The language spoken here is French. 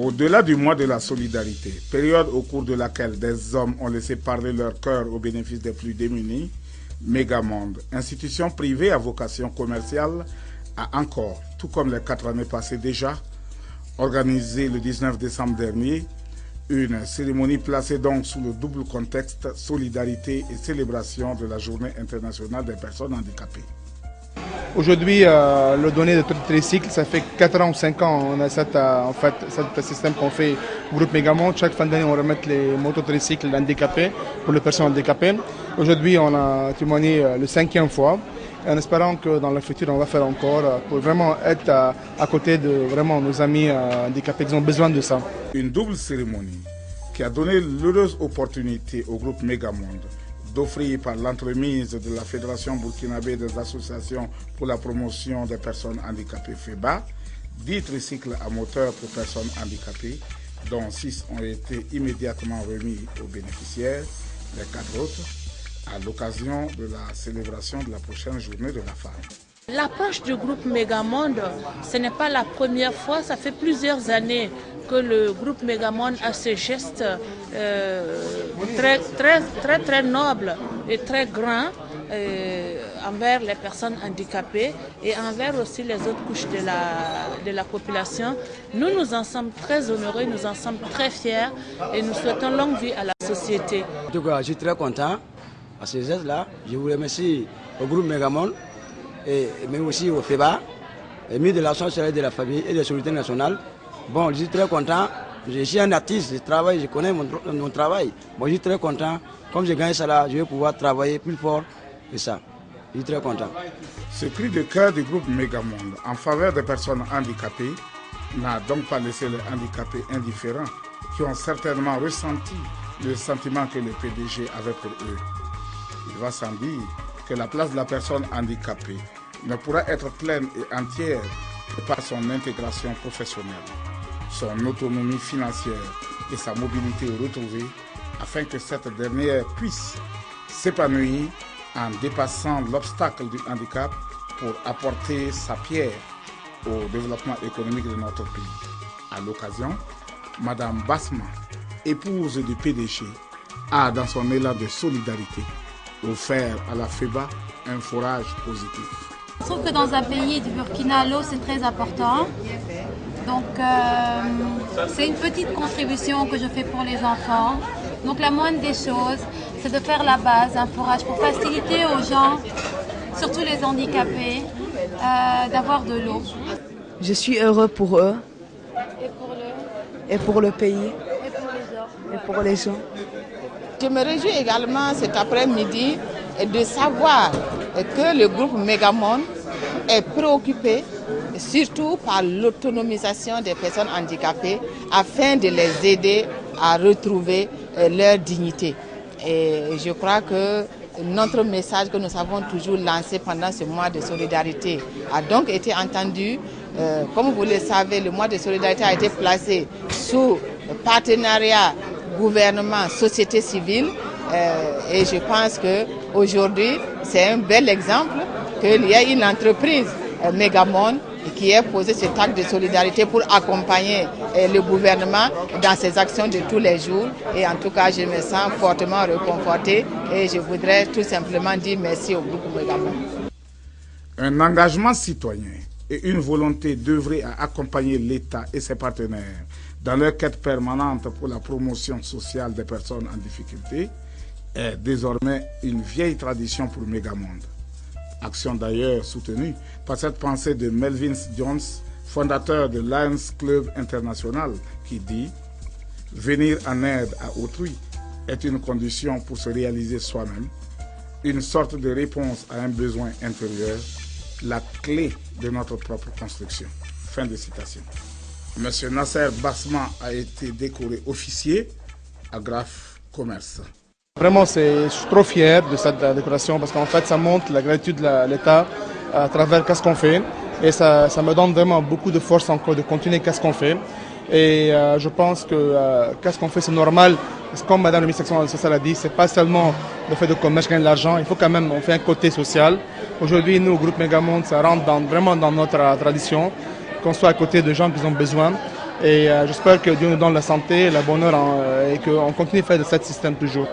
Au-delà du mois de la solidarité, période au cours de laquelle des hommes ont laissé parler leur cœur au bénéfice des plus démunis, Megamonde, institution privée à vocation commerciale, a encore, tout comme les 4 années passées déjà, organisé le 19 décembre dernier, une cérémonie placée donc sous le double contexte solidarité et célébration de la Journée internationale des personnes handicapées. Aujourd'hui, le donné de tricycle, ça fait 4 ans ou 5 ans, on a ce système qu'on fait au groupe Megamonde. Chaque fin d'année, on remet les mototricycles handicapés pour les personnes handicapées. Aujourd'hui, on a témoigné le 5e fois, en espérant que dans le futur, on va faire encore pour vraiment être à côté de vraiment nos amis handicapés qui ont besoin de ça. Une double cérémonie qui a donné l'heureuse opportunité au groupe Megamonde d'offrir par l'entremise de la Fédération burkinabé des associations pour la promotion des personnes handicapées FEBA, 10 tricycles à moteur pour personnes handicapées, dont 6 ont été immédiatement remis aux bénéficiaires, les 4 autres, à l'occasion de la célébration de la prochaine journée de la femme. L'approche du groupe Megamonde, ce n'est pas la première fois, ça fait plusieurs années que le groupe Megamonde a ce geste très noble et très grand envers les personnes handicapées et envers aussi les autres couches de la population. Nous en sommes très honorés, nous en sommes très fiers et nous souhaitons longue vie à la société. En tout cas, je suis très content à ce geste-là. Je vous remercie au groupe Megamonde, mais aussi au FEBA, ministre de l'Action sociale de la famille et de la Solidarité nationale. Bon, je suis très content. Je suis un artiste, je travaille, je connais mon travail. Bon, je suis très content. Comme j'ai gagné ça là, je vais pouvoir travailler plus fort que ça. Je suis très content. Ce cri de cœur du groupe Megamonde en faveur des personnes handicapées n'a donc pas laissé les handicapés indifférents qui ont certainement ressenti le sentiment que le PDG avait pour eux. Il va sans dire que la place de la personne handicapée ne pourra être pleine et entière que par son intégration professionnelle, son autonomie financière et sa mobilité retrouvée afin que cette dernière puisse s'épanouir en dépassant l'obstacle du handicap pour apporter sa pierre au développement économique de notre pays. À l'occasion, Madame Basma, épouse du PDG, a dans son élan de solidarité offert à la FEBA un forage positif. Je trouve que dans un pays du Burkina, l'eau c'est très important. Donc c'est une petite contribution que je fais pour les enfants. Donc la moindre des choses, c'est de faire la base, un forage pour faciliter aux gens, surtout les handicapés, d'avoir de l'eau. Je suis heureux pour eux. Et pour le pays. Et pour les gens. Je me réjouis également cet après-midi de savoir que le groupe Megamonde est préoccupé surtout par l'autonomisation des personnes handicapées afin de les aider à retrouver leur dignité. Et je crois que notre message que nous avons toujours lancé pendant ce mois de solidarité a donc été entendu. Comme vous le savez, le mois de solidarité a été placé sous partenariat gouvernement, société civile. Et je pense qu'aujourd'hui, c'est un bel exemple qu'il y a une entreprise, Megamonde, qui a posé cet acte de solidarité pour accompagner le gouvernement dans ses actions de tous les jours. Et en tout cas, je me sens fortement réconforté et je voudrais tout simplement dire merci au groupe Megamonde. Un engagement citoyen et une volonté d'œuvrer à accompagner l'État et ses partenaires dans leur quête permanente pour la promotion sociale des personnes en difficulté est désormais une vieille tradition pour Megamonde. Action d'ailleurs soutenue par cette pensée de Melvin Jones, fondateur de Lions Club International, qui dit « Venir en aide à autrui est une condition pour se réaliser soi-même, une sorte de réponse à un besoin intérieur, la clé de notre propre construction. » Fin de citation. Monsieur Nasser Basma a été décoré officier à Graf Commerce. Vraiment, je suis trop fier de cette décoration parce qu'en fait, ça montre la gratitude de l'État à travers ce qu'on fait. Et ça me donne vraiment beaucoup de force encore de continuer ce qu'on fait. Et je pense que ce qu'on fait, c'est normal. Parce que comme Madame la ministre de l'Action sociale a dit, c'est pas seulement le fait de commerce gagner de l'argent. Il faut quand même, on fait un côté social. Aujourd'hui, nous, au groupe Megamonde, ça rentre vraiment dans notre tradition, qu'on soit à côté de gens qui ont besoin. Et j'espère que Dieu nous donne la santé, le bonheur et qu'on continue à faire de ce système toujours.